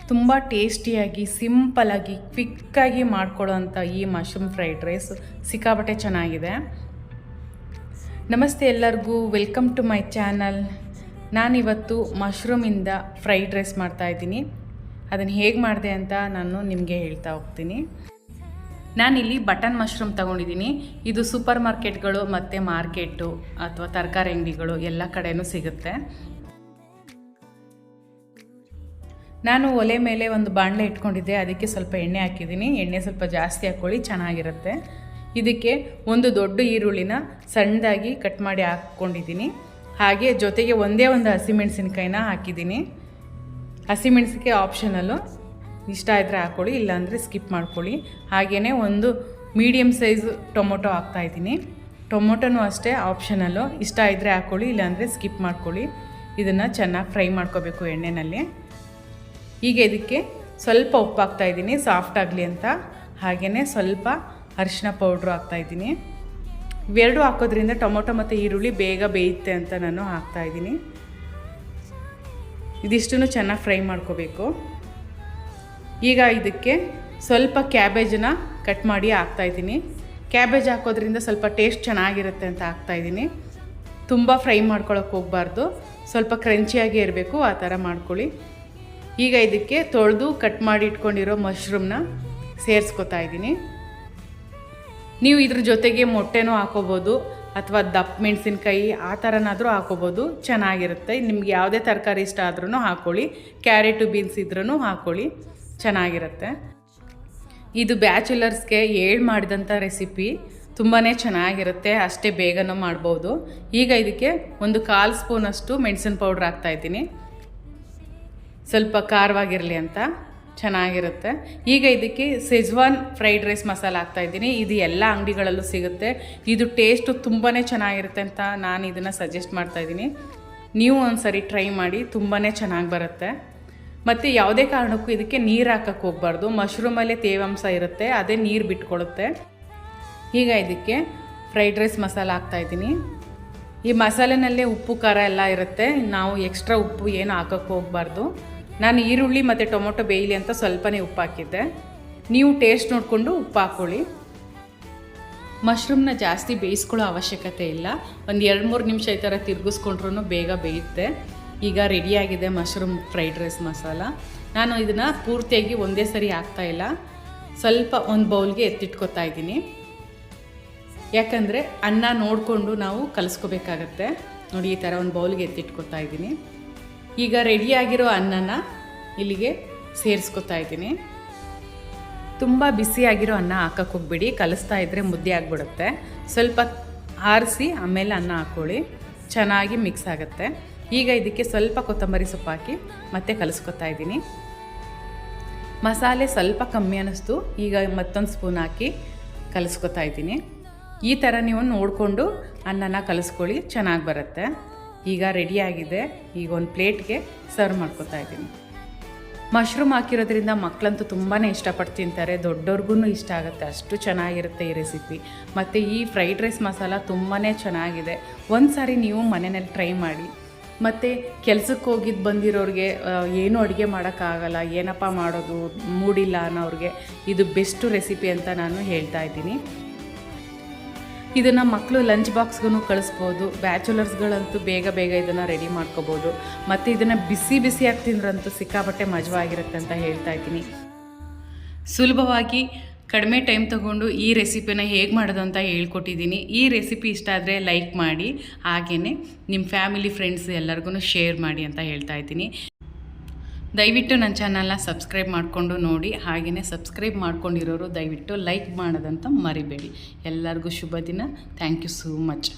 ತುಂಬ ಟೇಸ್ಟಿಯಾಗಿ ಸಿಂಪಲಾಗಿ ಕ್ವಿಕ್ಕಾಗಿ ಮಾಡ್ಕೊಳ್ಳೋವಂಥ ಈ ಮಶ್ರೂಮ್ ಫ್ರೈಡ್ ರೈಸ್ ಸಿಕ್ಕಾಪಟ್ಟೆ ಚೆನ್ನಾಗಿದೆ. ನಮಸ್ತೆ ಎಲ್ಲರಿಗೂ, ವೆಲ್ಕಮ್ ಟು ಮೈ ಚಾನಲ್. ನಾನಿವತ್ತು ಮಶ್ರೂಮಿಂದ ಫ್ರೈಡ್ ರೈಸ್ ಮಾಡ್ತಾಯಿದ್ದೀನಿ. ಅದನ್ನು ಹೇಗೆ ಮಾಡಿದೆ ಅಂತ ನಾನು ನಿಮಗೆ ಹೇಳ್ತಾ ಹೋಗ್ತೀನಿ. ನಾನಿಲ್ಲಿ ಬಟನ್ ಮಶ್ರೂಮ್ ತೊಗೊಂಡಿದ್ದೀನಿ. ಇದು ಸೂಪರ್ ಮಾರ್ಕೆಟ್ಗಳು ಮತ್ತು ಮಾರ್ಕೆಟು ಅಥವಾ ತರಕಾರಿ ಅಂಗಡಿಗಳು ಎಲ್ಲ ಕಡೆಯೂ ಸಿಗುತ್ತೆ. ನಾನು ಒಲೆ ಮೇಲೆ ಒಂದು ಬಾಣಲೆ ಇಟ್ಕೊಂಡಿದ್ದೆ, ಅದಕ್ಕೆ ಸ್ವಲ್ಪ ಎಣ್ಣೆ ಹಾಕಿದ್ದೀನಿ. ಎಣ್ಣೆ ಸ್ವಲ್ಪ ಜಾಸ್ತಿ ಹಾಕ್ಕೊಳ್ಳಿ, ಚೆನ್ನಾಗಿರುತ್ತೆ. ಇದಕ್ಕೆ ಒಂದು ದೊಡ್ಡ ಈರುಳ್ಳಿನ ಸಣ್ಣದಾಗಿ ಕಟ್ ಮಾಡಿ ಹಾಕ್ಕೊಂಡಿದ್ದೀನಿ. ಹಾಗೆ ಜೊತೆಗೆ ಒಂದೇ ಒಂದು ಹಸಿಮೆಣಸಿನ್ಕಾಯಿನ ಹಾಕಿದ್ದೀನಿ. ಹಸಿಮೆಣಸಿನ್ಕಾಯಿ ಆಪ್ಷನಲ್ಲು, ಇಷ್ಟ ಇದ್ದರೆ ಹಾಕ್ಕೊಳ್ಳಿ, ಇಲ್ಲಾಂದರೆ ಸ್ಕಿಪ್ ಮಾಡ್ಕೊಳ್ಳಿ. ಹಾಗೆಯೇ ಒಂದು ಮೀಡಿಯಮ್ ಸೈಜ್ ಟೊಮೊಟೊ ಹಾಕ್ತಾಯಿದ್ದೀನಿ. ಟೊಮೊಟೊನೂ ಅಷ್ಟೇ ಆಪ್ಷನಲ್ಲು, ಇಷ್ಟ ಇದ್ದರೆ ಹಾಕ್ಕೊಳ್ಳಿ, ಇಲ್ಲಾಂದರೆ ಸ್ಕಿಪ್ ಮಾಡ್ಕೊಳ್ಳಿ. ಇದನ್ನು ಚೆನ್ನಾಗಿ ಫ್ರೈ ಮಾಡ್ಕೋಬೇಕು ಎಣ್ಣೆಯಲ್ಲಿ. ಈಗ ಇದಕ್ಕೆ ಸ್ವಲ್ಪ ಉಪ್ಪು ಹಾಕ್ತಾಯಿದ್ದೀನಿ ಸಾಫ್ಟ್ ಆಗಲಿ ಅಂತ. ಹಾಗೆಯೇ ಸ್ವಲ್ಪ ಅರಿಶಿನ ಪೌಡ್ರು ಹಾಕ್ತಾಯಿದ್ದೀನಿ. ಇವೆರಡು ಹಾಕೋದ್ರಿಂದ ಟೊಮೊಟೊ ಮತ್ತು ಈರುಳ್ಳಿ ಬೇಗ ಬೇಯುತ್ತೆ ಅಂತ ನಾನು ಹಾಕ್ತಾಯಿದ್ದೀನಿ. ಇದಿಷ್ಟನ್ನು ಚೆನ್ನಾಗಿ ಫ್ರೈ ಮಾಡ್ಕೋಬೇಕು. ಈಗ ಇದಕ್ಕೆ ಸ್ವಲ್ಪ ಕ್ಯಾಬೇಜನ್ನ ಕಟ್ ಮಾಡಿ ಹಾಕ್ತಾಯಿದ್ದೀನಿ. ಕ್ಯಾಬೇಜ್ ಹಾಕೋದ್ರಿಂದ ಸ್ವಲ್ಪ ಟೇಸ್ಟ್ ಚೆನ್ನಾಗಿರುತ್ತೆ ಅಂತ ಹಾಕ್ತಾಯಿದ್ದೀನಿ. ತುಂಬ ಫ್ರೈ ಮಾಡ್ಕೊಳಕ್ಕೆ ಹೋಗಬಾರ್ದು, ಸ್ವಲ್ಪ ಕ್ರಂಚಿಯಾಗಿ ಇರಬೇಕು, ಆ ಥರ ಮಾಡ್ಕೊಳ್ಳಿ. ಈಗ ಇದಕ್ಕೆ ತೊಳೆದು ಕಟ್ ಮಾಡಿ ಇಟ್ಕೊಂಡಿರೋ ಮಶ್ರೂಮ್ನ ಸೇರಿಸ್ಕೊತಾ ಇದ್ದೀನಿ. ನೀವು ಇದ್ರ ಜೊತೆಗೆ ಮೊಟ್ಟೆನೂ ಹಾಕೋಬೋದು ಅಥವಾ ದಪ್ಪ ಮೆಣಸಿನ್ಕಾಯಿ ಆ ಥರನಾದರೂ ಹಾಕೋಬೋದು, ಚೆನ್ನಾಗಿರುತ್ತೆ. ನಿಮ್ಗೆ ಯಾವುದೇ ತರಕಾರಿ ಇಷ್ಟ ಆದ್ರೂ ಹಾಕ್ಕೊಳ್ಳಿ. ಕ್ಯಾರೆಟು ಬೀನ್ಸ್ ಇದ್ರೂ ಹಾಕ್ಕೊಳ್ಳಿ, ಚೆನ್ನಾಗಿರುತ್ತೆ. ಇದು ಬ್ಯಾಚುಲರ್ಸ್ಗೆ ಮಾಡಿದಂಥ ರೆಸಿಪಿ, ತುಂಬಾ ಚೆನ್ನಾಗಿರುತ್ತೆ, ಅಷ್ಟೇ ಬೇಗನೂ ಮಾಡ್ಬೋದು. ಈಗ ಇದಕ್ಕೆ ಒಂದು 1/4 ಸ್ಪೂನಷ್ಟು ಮೆಣಸಿನ ಪೌಡ್ರ್ ಹಾಕ್ತಾಯಿದ್ದೀನಿ, ಸ್ವಲ್ಪ ಖಾರವಾಗಿರಲಿ ಅಂತ, ಚೆನ್ನಾಗಿರುತ್ತೆ. ಈಗ ಇದಕ್ಕೆ ಸೆಜ್ವಾನ್ ಫ್ರೈಡ್ ರೈಸ್ ಮಸಾಲ ಹಾಕ್ತಾಯಿದ್ದೀನಿ. ಇದು ಎಲ್ಲ ಅಂಗಡಿಗಳಲ್ಲೂ ಸಿಗುತ್ತೆ. ಇದು ಟೇಸ್ಟು ತುಂಬಾ ಚೆನ್ನಾಗಿರುತ್ತೆ ಅಂತ ನಾನು ಇದನ್ನು ಸಜೆಸ್ಟ್ ಮಾಡ್ತಾಯಿದ್ದೀನಿ. ನೀವು ಒಂದು ಸರಿ ಟ್ರೈ ಮಾಡಿ, ತುಂಬಾ ಚೆನ್ನಾಗಿ ಬರುತ್ತೆ. ಮತ್ತು ಯಾವುದೇ ಕಾರಣಕ್ಕೂ ಇದಕ್ಕೆ ನೀರು ಹಾಕಕ್ಕೆ ಹೋಗಬಾರ್ದು. ಮಶ್ರೂಮಲ್ಲೇ ತೇವಾಂಶ ಇರುತ್ತೆ, ಅದೇ ನೀರು ಬಿಟ್ಕೊಳುತ್ತೆ. ಈಗ ಇದಕ್ಕೆ ಫ್ರೈಡ್ ರೈಸ್ ಮಸಾಲ ಹಾಕ್ತಾಯಿದ್ದೀನಿ. ಈ ಮಸಾಲೆನಲ್ಲೇ ಉಪ್ಪು ಖಾರ ಎಲ್ಲ ಇರುತ್ತೆ, ನಾವು ಎಕ್ಸ್ಟ್ರಾ ಉಪ್ಪು ಏನು ಹಾಕಕ್ಕೆ ಹೋಗಬಾರ್ದು. ನಾನು ಈರುಳ್ಳಿ ಮತ್ತು ಟೊಮೊಟೊ ಬೇಯಲಿ ಅಂತ ಸ್ವಲ್ಪನೇ ಉಪ್ಪು ಹಾಕಿದ್ದೆ. ನೀವು ಟೇಸ್ಟ್ ನೋಡಿಕೊಂಡು ಉಪ್ಪು ಹಾಕ್ಕೊಳ್ಳಿ. ಮಶ್ರೂಮ್ನ ಜಾಸ್ತಿ ಬೇಯಿಸ್ಕೊಳ್ಳೋ ಅವಶ್ಯಕತೆ ಇಲ್ಲ. ಒಂದು 2-3 ನಿಮಿಷ ಈ ಥರ ತಿರುಗಿಸ್ಕೊಂಡ್ರೂ ಬೇಗ ಬೇಯುತ್ತೆ. ಈಗ ರೆಡಿಯಾಗಿದೆ ಮಶ್ರೂಮ್ ಫ್ರೈಡ್ ರೈಸ್ ಮಸಾಲ. ನಾನು ಇದನ್ನು ಪೂರ್ತಿಯಾಗಿ ಒಂದೇ ಸರಿ ಹಾಕ್ತಾಯಿಲ್ಲ, ಸ್ವಲ್ಪ ಒಂದು ಬೌಲ್ಗೆ ಎತ್ತಿಟ್ಕೊತಾ ಇದ್ದೀನಿ. ಯಾಕಂದರೆ ಅನ್ನ ನೋಡಿಕೊಂಡು ನಾವು ಕಲಿಸ್ಕೋಬೇಕಾಗತ್ತೆ. ನೋಡಿ, ಈ ಥರ ಒಂದು ಬೌಲ್ಗೆ ಎತ್ತಿಟ್ಕೊತಾ ಇದ್ದೀನಿ. ಈಗ ರೆಡಿಯಾಗಿರೋ ಅನ್ನನ ಇಲ್ಲಿಗೆ ಸೇರಿಸ್ಕೊತಾ ಇದ್ದೀನಿ. ತುಂಬ ಬಿಸಿಯಾಗಿರೋ ಅನ್ನ ಹಾಕಕ್ಕೆ ಹೋಗ್ಬಿಡಿ, ಕಲಿಸ್ತಾ ಇದ್ದರೆ ಮುದ್ದೆ ಆಗಿಬಿಡುತ್ತೆ. ಸ್ವಲ್ಪ ಆರಿಸಿ ಆಮೇಲೆ ಅನ್ನ ಹಾಕ್ಕೊಳ್ಳಿ, ಚೆನ್ನಾಗಿ ಮಿಕ್ಸ್ ಆಗುತ್ತೆ. ಈಗ ಇದಕ್ಕೆ ಸ್ವಲ್ಪ ಕೊತ್ತಂಬರಿ ಸೊಪ್ಪು ಹಾಕಿ ಮತ್ತೆ ಕಲಿಸ್ಕೊತಾ ಇದ್ದೀನಿ. ಮಸಾಲೆ ಸ್ವಲ್ಪ ಕಮ್ಮಿ ಅನ್ನಿಸ್ತು, ಈಗ ಮತ್ತೊಂದು ಸ್ಪೂನ್ ಹಾಕಿ ಕಲಿಸ್ಕೊತಾ ಇದ್ದೀನಿ. ಈ ಥರ ನೀವು ನೋಡಿಕೊಂಡು ಅನ್ನನ ಕಲಿಸ್ಕೊಳ್ಳಿ, ಚೆನ್ನಾಗಿ ಬರುತ್ತೆ. ಈಗ ರೆಡಿಯಾಗಿದೆ. ಈಗ ಒಂದು ಪ್ಲೇಟ್ಗೆ ಸರ್ವ್ ಮಾಡ್ಕೊತಾ ಇದ್ದೀನಿ. ಮಶ್ರೂಮ್ ಹಾಕಿರೋದ್ರಿಂದ ಮಕ್ಕಳಂತೂ ತುಂಬಾ ಇಷ್ಟಪಟ್ಟು ತಿಂತಾರೆ, ದೊಡ್ಡವ್ರಿಗೂ ಇಷ್ಟ ಆಗುತ್ತೆ, ಅಷ್ಟು ಚೆನ್ನಾಗಿರುತ್ತೆ ಈ ರೆಸಿಪಿ. ಮತ್ತು ಈ ಫ್ರೈಡ್ ರೈಸ್ ಮಸಾಲ ತುಂಬಾ ಚೆನ್ನಾಗಿದೆ. ಒಂದು ಸಾರಿ ನೀವು ಮನೆಯಲ್ಲಿ ಟ್ರೈ ಮಾಡಿ. ಮತ್ತು ಕೆಲಸಕ್ಕೆ ಹೋಗಿದ್ದು ಬಂದಿರೋರಿಗೆ ಏನೂ ಅಡುಗೆ ಮಾಡೋಕ್ಕಾಗಲ್ಲ, ಏನಪ್ಪ ಮಾಡೋದು ಮೂಡಿಲ್ಲ ಅನ್ನೋರಿಗೆ ಇದು ಬೆಸ್ಟು ರೆಸಿಪಿ ಅಂತ ನಾನು ಹೇಳ್ತಾ ಇದ್ದೀನಿ. ಇದನ್ನು ಮಕ್ಕಳು ಲಂಚ್ ಬಾಕ್ಸ್ಗೂ ಕಳಿಸ್ಬೋದು. ಬ್ಯಾಚುಲರ್ಸ್ಗಳಂತೂ ಬೇಗ ಬೇಗ ಇದನ್ನು ರೆಡಿ ಮಾಡ್ಕೋಬೋದು. ಮತ್ತು ಇದನ್ನು ಬಿಸಿಯಾಗಿ ತಿಂದ್ರಂತೂ ಸಿಕ್ಕಾಪಟ್ಟೆ ಮಜವಾಗಿರುತ್ತೆ ಅಂತ ಹೇಳ್ತಾ ಇದ್ದೀನಿ. ಸುಲಭವಾಗಿ ಕಡಿಮೆ ಟೈಮ್ ತೊಗೊಂಡು ಈ ರೆಸಿಪಿನ ಹೇಗೆ ಮಾಡೋದು ಅಂತ ಹೇಳ್ಕೊಟ್ಟಿದ್ದೀನಿ. ಈ ರೆಸಿಪಿ ಇಷ್ಟ ಆದರೆ ಲೈಕ್ ಮಾಡಿ, ಹಾಗೆಯೇ ನಿಮ್ಮ ಫ್ಯಾಮಿಲಿ ಫ್ರೆಂಡ್ಸ್ ಎಲ್ಲರಿಗೂ ಶೇರ್ ಮಾಡಿ ಅಂತ ಹೇಳ್ತಾ ಇದ್ದೀನಿ. ದಯವಿಟ್ಟು ನನ್ನ ಚಾನಲ್ನ ಸಬ್ಸ್ಕ್ರೈಬ್ ಮಾಡಿಕೊಂಡು ನೋಡಿ. ಹಾಗೆಯೇ ಸಬ್ಸ್ಕ್ರೈಬ್ ಮಾಡ್ಕೊಂಡಿರೋರು ದಯವಿಟ್ಟು ಲೈಕ್ ಮಾಡೋದಂತ ಮರಿಬೇಡಿ. ಎಲ್ಲರಿಗೂ ಶುಭ ದಿನ. Thank you so much.